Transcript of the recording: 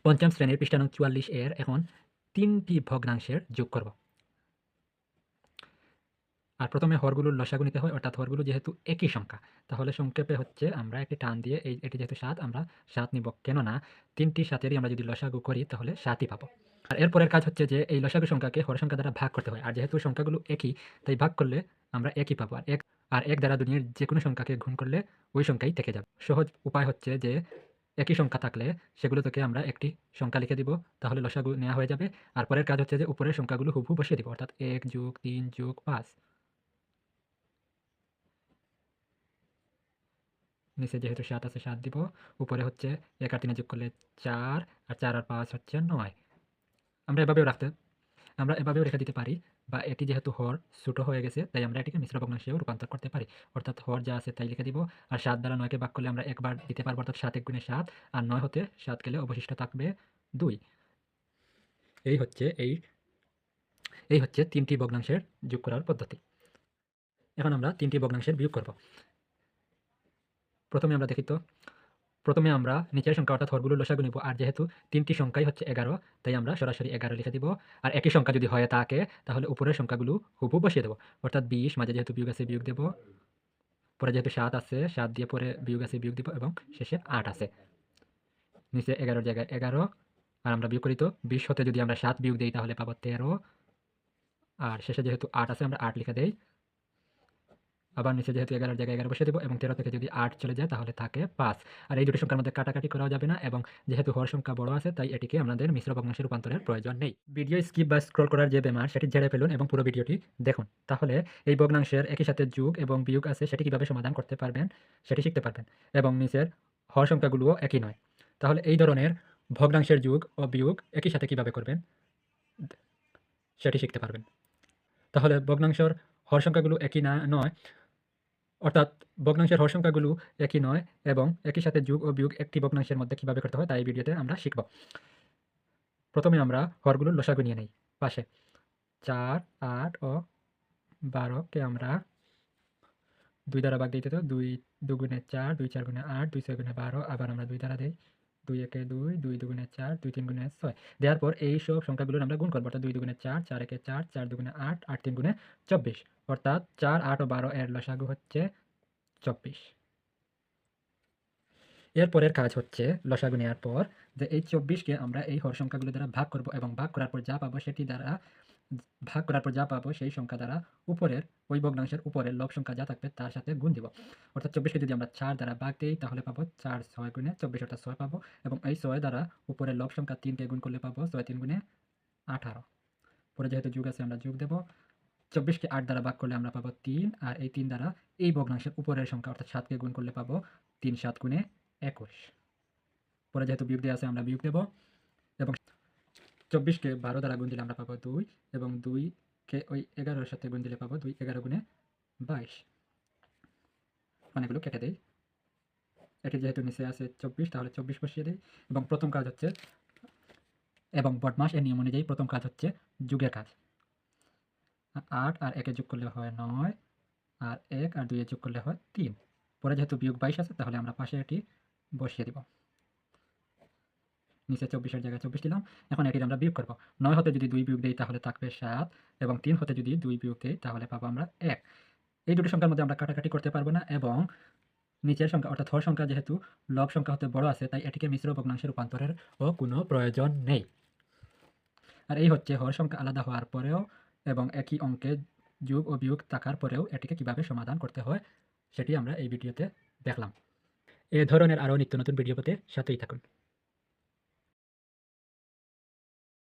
পঞ্চম শ্রেণীর পৃষ্ঠা নং ৪৪ এর এখন ৩টি ভগ্নাংশের যোগ করব। আর প্রথমে হরগুলোর লসাগু নিতে হয়, অর্থাৎ হরগুলো যেহেতু একই সংখ্যা, তাহলে সংক্ষেপে হচ্ছে আমরা একটি টান দিয়ে এটি যেহেতু ৭, আমরা ৭ নিব। কেননা ৩টি ৭-এরই আমরা যদি লসাগু করি তাহলে ৭ই পাবো। আর এরপরের কাজ হচ্ছে যে এই লসাগু সংখ্যাকে হর সংখ্যা দ্বারা ভাগ করতে হয়। আর যেহেতু সংখ্যাগুলো একই, তাই ভাগ করলে আমরা একই পাবো। আর ১ দ্বারা দুনিয়ার যেকোনো সংখ্যাকে গুণ করলে ওই সংখ্যাই থেকে যাবে। সহজ উপায় হচ্ছে যে একই সংখ্যা থাকলে সেগুলো থেকে আমরা একটি সংখ্যা লিখে দিব, তাহলে লসাগু নেওয়া হয়ে যাবে। আর পরের কাজ হচ্ছে যে উপরের সংখ্যাগুলো হুবহু বসিয়ে দিব, অর্থাৎ ১ + ৩ + ৫। নিচে যেহেতু ৭ আছে ৭ দিব, উপরে হচ্ছে ১ আর ৩ যোগ করলে ৪, আর ৪ আর ৫ হচ্ছে ৯। আমরা এভাবেও রেখে দিতে পারি, বা এটি যেহেতু হর ছোট হয়ে গেছে তাই আমরা এটিকে মিশ্র ভগ্নাংশেও রূপান্তর করতে পারি। অর্থাৎ হর যা আছে তাই লিখে দিব, আর ৭ দ্বারা ৯ কে ভাগ করলে আমরা একবার দিতে পারবো, অর্থাৎ ৭ × ৭, আর ৯ হতে ৭ গেলে অবশিষ্ট থাকবে ২। এই হচ্ছে এই হচ্ছে ৩টি ভগ্নাংশের যোগ করার পদ্ধতি। এখন আমরা ৩টি ভগ্নাংশের বিয়োগ করব। প্রথমে আমরা দেখি তো, প্রথমে আমরা নিচের সংখ্যা অর্থাৎ হরগুলোর লসাগু নিব, আর যেহেতু ৩টি সংখ্যাই হচ্ছে ১১, তাই আমরা সরাসরি ১১ লিখে দিব। আর একই সংখ্যা যদি হয়ে থাকে তাহলে উপরের সংখ্যাগুলো হুবহু বসিয়ে দেব, অর্থাৎ ২০, মাঝে যেহেতু বিয়োগ আছে বিয়োগ দেব, পরে যেহেতু ৭ আছে ৭ দিয়ে পরে বিয়োগ আছে বিয়োগ দিব, এবং শেষে ৮ আছে। নিচে ১১-এর জায়গায় ১১, আর আমরা বিয়োগ করি তো ২০ হতে যদি আমরা ৭ বিয়োগ দিই তাহলে পাবো ১৩, আর শেষে যেহেতু ৮ আছে আমরা ৮ লিখে দেই। আবার নিচে যেহেতু ১১-এর জায়গায় ১১ বসিয়ে দেব, এবং ১৩ থেকে যদি ৮ চলে যায় তাহলে থাকে ৫। আর এই দুটি সংখ্যার মধ্যে কাটাকাটি করাও যাবে না, এবং যেহেতু হর সংখ্যা বড় আছে তাই এটিকে আমাদের মিশ্র ভগ্নাংশে রূপান্তরের প্রয়োজন নেই। ভিডিও স্কিপ বা স্ক্রল করার যে বেমার সেটি ঝেড়ে ফেলুন এবং পুরো ভিডিওটি দেখুন। তাহলে এই ভগ্নাংশের একই সাথে যোগ এবং বিয়োগ আছে সেটি কিভাবে সমাধান করতে পারবেন সেটি শিখতে পারবেন, এবং নিচের হর সংখ্যাগুলোও একই নয়। তাহলে এই ধরনের ভগ্নাংশের যোগ ও বিয়োগ একই সাথে কিভাবে করবেন সেটি শিখতে পারবেন। তাহলে ভগ্নাংশের হর সংখ্যাগুলো একই নয়, অর্থাৎ ভগ্নাংশের হর সংখ্যাগুলো একই নয়, এবং একই সাথে যোগ ও বিয়োগ একটি ভগ্নাংশের মধ্যে কিভাবে করতে হয় তাই এই ভিডিওতে আমরা শিখব। প্রথমে আমরা হরগুলোর লসাগু নিয়ে নেই। পাশে ৪, ৮ ও ১২-কে আমরা ২ দ্বারা ভাগ দিতে, তো ২ দুগুণে ৪, ২ ৪ গুণে ৮, ২ ৬ গুণে ১২, আবার আমরা ২ দ্বারা দেই, ২ একে ২, ২ দুগুণে ৪, ২ ৩ গুণে ৬। দেওয়ার পর এই সব সংখ্যাগুলোর আমরা গুণ করব, অর্থাৎ ২ দুগুণে ৪, ৪ একে ৪, ৪ দুগুণে ৮, ৮ ৩ গুণে ২৪, অর্থাৎ ৪, ৮ ও ১২ এর লসাগু হচ্ছে ২৪। এরপরের কাজ হচ্ছে লসাগু নেওয়ার পর যে এই ২৪-কে আমরা এই হর সংখ্যাগুলো দ্বারা ভাগ করব, এবং ভাগ করার পর যা পাবো সেই সংখ্যা দ্বারা উপরের ওই ভগ্নাংশের উপরের লব সংখ্যা যা থাকবে তার সাথে গুণ দিব। অর্থাৎ ২৪-কে যদি আমরা ৪ দ্বারা ভাগ দিই তাহলে পাবো ৪ ৬ গুণে ২৪, অর্থাৎ ৬ পাবো, এবং এই ৬ দ্বারা উপরের লব সংখ্যা ৩-কে গুণ করলে পাবো ৬ ৩ গুণে ১৮। পরে যেহেতু যোগ আছে আমরা যোগ দেব। ২৪-কে ৮ দ্বারা ভাগ করলে আমরা পাবো ৩, আর এই ৩ দ্বারা এই ভগ্নাংশের উপরের সংখ্যা অর্থাৎ ৭-কে গুণ করলে পাবো ৩ ৭ গুণে ২১। পরে যেহেতু বিয়োগ দেওয়া আছে আমরা বিয়োগ দেব, এবং ২৪-কে ১২ দ্বারা গুণ দিলে আমরা পাবো ২, এবং ২-কে ওই ১১-এর সাথে গুণ দিলে পাবো ২ ১১ গুণে ২২। মানেগুলো কেটে দেই। এটি যেহেতু নিচে আছে ২৪, তাহলে ২৪ বসিয়ে দেই, এবং প্রথম কাজ হচ্ছে, এবং বদমাশ এর নিয়ম অনুযায়ী প্রথম কাজ হচ্ছে যোগের কাজ। ৮ আর ১ এ যোগ করলে হয় ৯, আর ১ আর ২ এ যোগ করলে হয় ৩। পরে যেহেতু বিয়োগ ২২ আছে তাহলে আমরা পাশে এটি বসিয়ে দিব। নিচে ২৪-এর জায়গায় ২৪ দিলাম। এখন এটির আমরা বিয়োগ করব। ৯ হতে যদি ২ বিয়োগ দেই তাহলে থাকবে ৭, এবং ৩ হতে যদি ২ বিয়োগ দেই তাহলে পাবো আমরা ১। এই দুটো সংখ্যার মধ্যে আমরা কাটাকাটি করতে পারবো না, এবং নিচের সংখ্যা অর্থাৎ হর সংখ্যা যেহেতু লব সংখ্যা হতে বড় আছে তাই এটিকে মিশ্র ভগ্নাংশে রূপান্তরের কোনো প্রয়োজন নেই। আর এই হচ্ছে হর সংখ্যা আলাদা হওয়ার পরেও এবং একই অঙ্কে যোগ ও বিয়োগ থাকার পরেও এটিকে কিভাবে সমাধান করতে হয় সেটি আমরা এই ভিডিওতে দেখলাম। এ ধরনের আরও নিত্য নতুন ভিডিও পেতে সাথেই থাকুন।